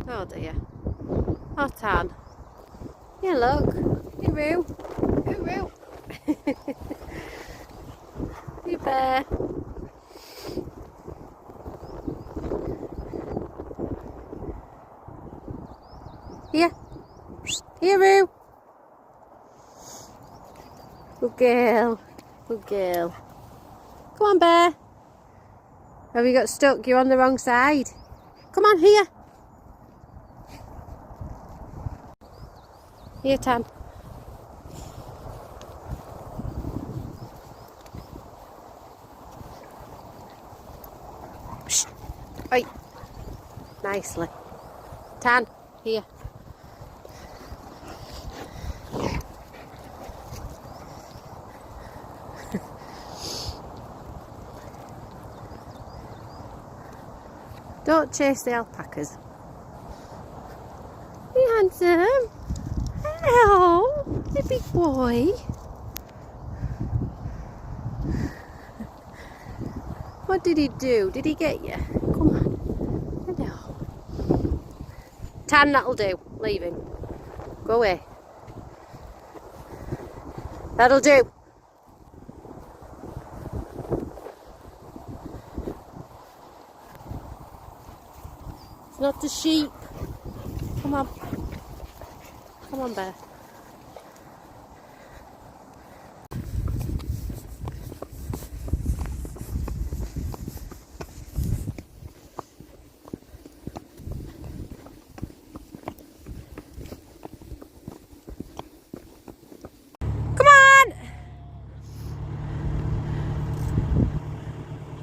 Oh dear. Oh, Tan. Yeah, look. Hey, Roo. Hey, Roo. Hey, bear. Here. Here, Roo. Good girl. Good girl. Come on, bear. Have you got stuck? You're on the wrong side. Come on, here. Here, Tan. Shh. Oi. Nicely. Tan, here. Don't chase the alpacas. You handsome. Hello, the big boy. What did he do? Did he get you? Come on. Hello. Tan, that'll do. Leaving. Go away. That'll do. It's not the sheep. Come on. Come on, bear. Come on!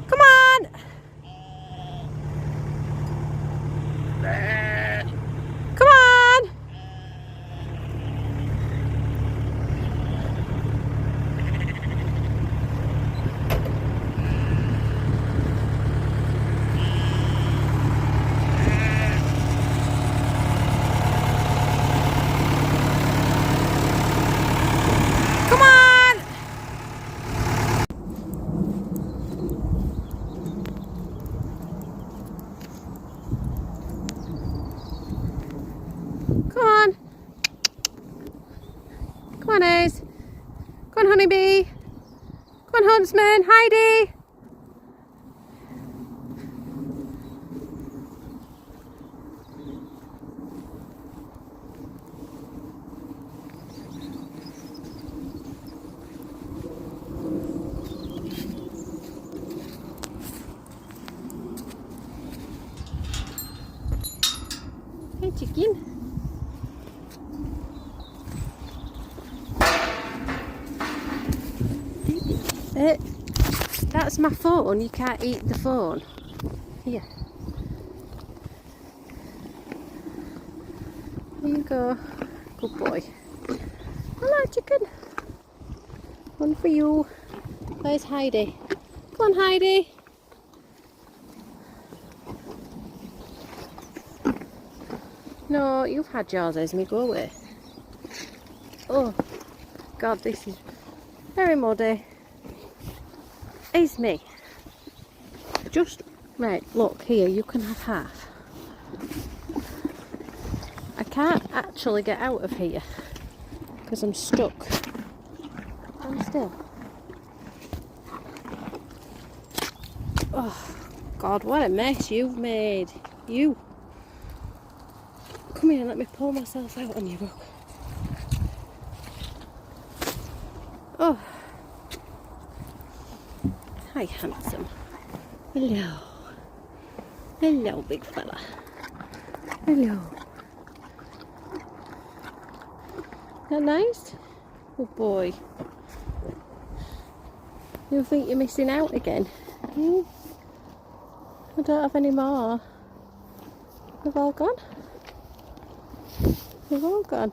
Come on! Come on! Come on! Come on! Come on, Ace. Come on, honeybee. Come on, huntsman. Heidi. Hey, chicken. That's my phone. You can't eat the phone. Here. There you go. Good boy. Hello, chicken. One for you. Where's Heidi? Come on, Heidi. No, you've had yours, Esme. Go away. Oh, God, this is very muddy. Esme. Just, right, look, here, you can have half. I can't actually get out of here because I'm stuck. I'm still. Oh, God, what a mess you've made. You. Come here, let me pull myself out on you, look. Oh. Hi, handsome. Hello. Hello, big fella. Hello. That nice? Oh boy. You think you're missing out again? Hmm? I don't have any more. They've all gone. They've all gone.